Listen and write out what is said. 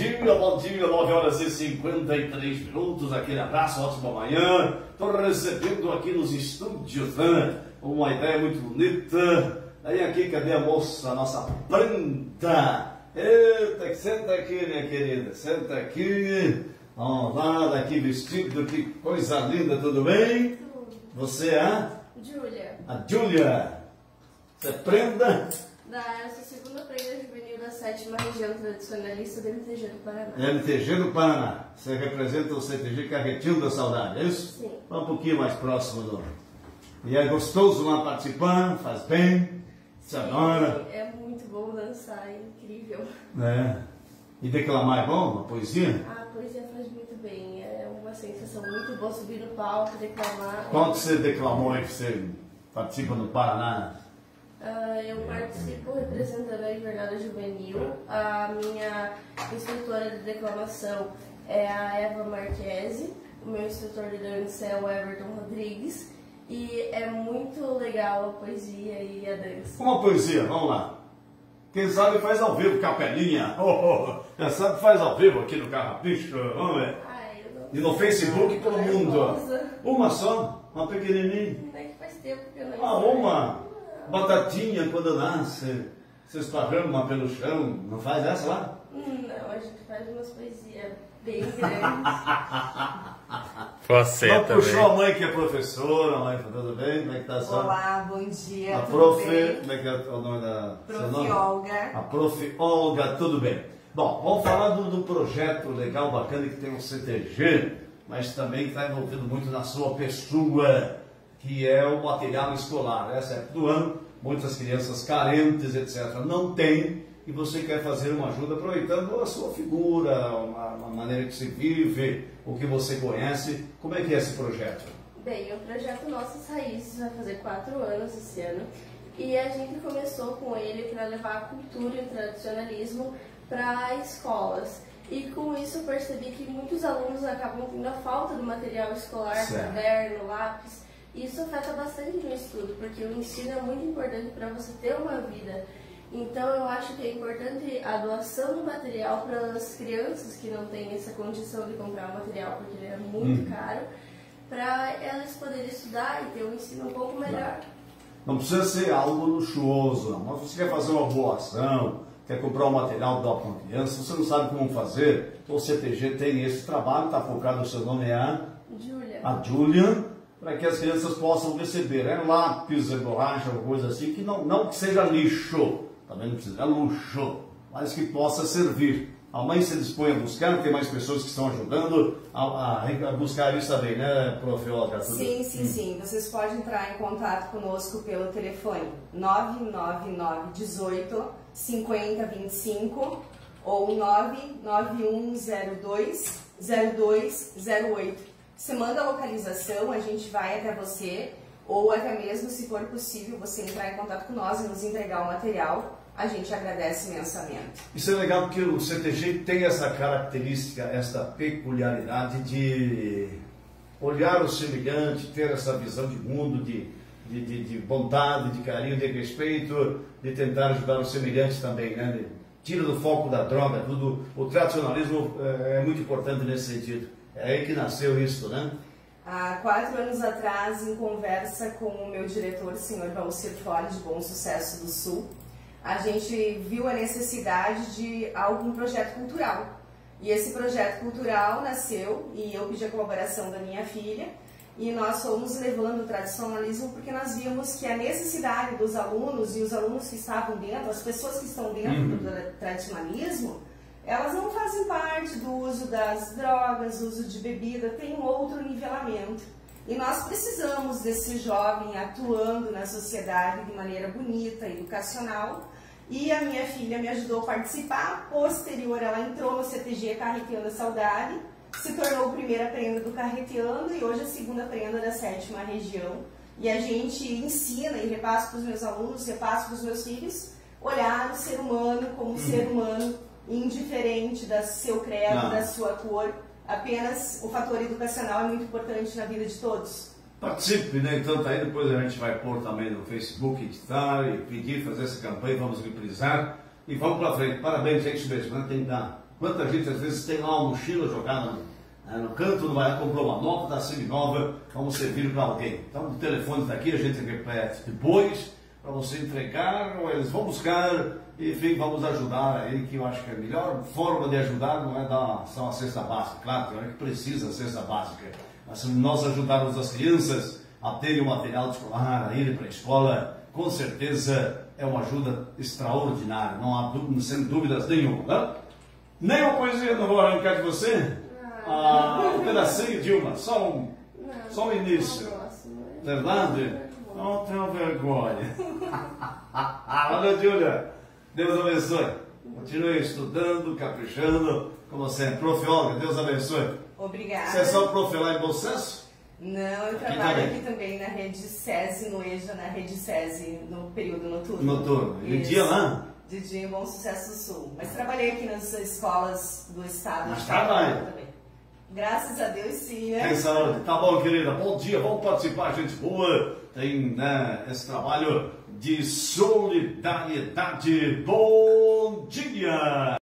bom dia, 9 horas e 53 minutos, aquele abraço, ótima manhã. Estou recebendo aqui nos estúdios, né, uma ideia muito bonita. Aí aqui, cadê a moça, a nossa planta? Eita, senta aqui, minha querida, senta aqui. Vamos lá, daqui vestido, que coisa linda, tudo bem? Tudo. Você é a? Júlia. A Júlia. Você é prenda? Eu sou segunda prenda juvenil da 7ª região tradicionalista do MTG do Paraná. MTG do Paraná. Você representa o CTG Carretinho da Saudade, é isso? Sim. Um pouquinho mais próximo do... E é gostoso lá participar, faz bem, se adora. É muito bom dançar, é incrível. É. E declamar é bom? Uma poesia? A poesia faz muito bem, é uma sensação muito boa subir no palco, declamar. Qual que você declamou aí que você participa no Paraná? Eu participo representando a Invernada Juvenil. A minha instrutora de declamação é a Eva Marquesi. O meu instrutor de dança é o Everton Rodrigues. E é muito legal a poesia e a dança. Uma poesia, vamos lá. Quem sabe faz ao vivo, capelinha. Quem sabe faz ao vivo aqui no Carrapicho, vamos ver. E no Facebook pelo mundo. Uma só? Uma pequenininha? É que faz tempo que eu não uma batatinha quando nasce. Você esparrama pelo chão. Não faz essa lá? Não, a gente faz umas poesias bem grandes. Você não também. Puxou a mãe que é professora, mãe, tudo bem? Como é que tá a senhora? Olá, bom dia. A tudo prof, bem? como é que é o nome da... Prof. Olga. A prof. Olga, tudo bem. Bom, vamos falar do projeto legal, bacana que tem o CTG, mas também está envolvido muito na sua pessoa, que é o material escolar. Essa época do ano, muitas crianças carentes, etc., não têm, e você quer fazer uma ajuda aproveitando a sua figura, a maneira que se vive, o que você conhece. Como é que é esse projeto? Bem, o projeto Nossas Raízes vai fazer 4 anos esse ano, e a gente começou com ele para levar a cultura e o tradicionalismo para escolas. E com isso eu percebi que muitos alunos acabam tendo a falta do material escolar, caderno, lápis. E isso afeta bastante no estudo, porque o ensino é muito importante para você ter uma vida. Então eu acho que é importante a doação do material para as crianças que não têm essa condição de comprar o material, porque ele é muito caro, para elas poderem estudar e ter um ensino um pouco melhor. Não precisa ser algo luxuoso, não. Mas você quer fazer uma boa ação, quer comprar um material para uma criança, você não sabe como fazer, o CTG tem esse trabalho, está focado, o seu nome é a Júlia, para que as crianças possam receber lápis, borracha, alguma coisa assim, que não que seja lixo, também não precisa, luxo, mas que possa servir. A mãe se dispõe a buscar, tem mais pessoas que estão ajudando a buscar isso também, né, prof. Olga? Sim, sim, sim. Vocês podem entrar em contato conosco pelo telefone 99918 5025 ou 99102 0208. Você manda a localização, a gente vai até você, ou até mesmo, se for possível, você entrar em contato com nós e nos entregar o material. A gente agradece imensamente. Isso é legal porque o CTG tem essa característica, essa peculiaridade de olhar o semelhante, ter essa visão de mundo, de bondade, de carinho, de respeito, de tentar ajudar o semelhante também, né? Tira do foco da droga, tudo. O tradicionalismo é muito importante nesse sentido. É aí que nasceu isso, né? Há 4 anos atrás, em conversa com o meu diretor, o senhor Valcir Fole, de Bom Sucesso do Sul, a gente viu a necessidade de algum projeto cultural. E esse projeto cultural nasceu, e eu pedi a colaboração da minha filha, e nós fomos levando o tradicionalismo porque nós vimos que a necessidade dos alunos, e os alunos que estavam dentro, as pessoas que estão dentro do tradicionalismo, elas não fazem parte do uso das drogas, uso de bebida, tem um outro nivelamento. E nós precisamos desse jovem atuando na sociedade de maneira bonita, educacional. E a minha filha me ajudou a participar. Posterior, ela entrou no CTG Carreteando a Saudade, se tornou a primeira prenda do Carreteando e hoje a segunda prenda da 7ª região. E a gente ensina e repassa para os meus alunos, repassa para os meus filhos, olhar o ser humano como ser humano, indiferente do seu credo, da sua cor. Apenas o fator educacional é muito importante na vida de todos. Participe, né? Então tá aí, depois a gente vai pôr também no Facebook, editar e pedir, fazer essa campanha, vamos reprisar e vamos para frente. Parabéns, é isso mesmo, né? Tem que dar Quanta gente às vezes tem lá uma mochila jogada no canto, não vai lá, comprou uma nova, está semi-nova, vamos servir para alguém. Então o telefone está aqui, a gente repete depois, para você entregar, ou eles vão buscar, e enfim, vamos ajudar aí, que eu acho que a melhor forma de ajudar não é dar só uma cesta básica, claro, tem hora que precisa a cesta básica, mas se nós ajudarmos as crianças a terem o material escolar, a irem para a escola, com certeza é uma ajuda extraordinária, não há sem dúvidas nenhuma. Né? Nem uma coisinha não vou arrancar de você? Um pedacinho, Dilma, só um início. Verdade? Não tenha vergonha. Olha, Júlia, Deus abençoe. Continue estudando, caprichando, como sempre. Prof. Olga, Deus abençoe. Obrigada. Você é só prof lá em Bom Sucesso? Não, eu trabalho aqui também na rede SESI, no EJA, na rede SESI, no período noturno. Noturno. E de dia lá? De dia em Bom Sucesso Sul. Mas trabalhei aqui nas escolas do estado. Mas trabalha também. Graças a Deus, sim, né? Tem saúde. Tá bom, querida. Bom dia, vamos participar, gente boa. Tem, né, esse trabalho de solidariedade. Bom dia!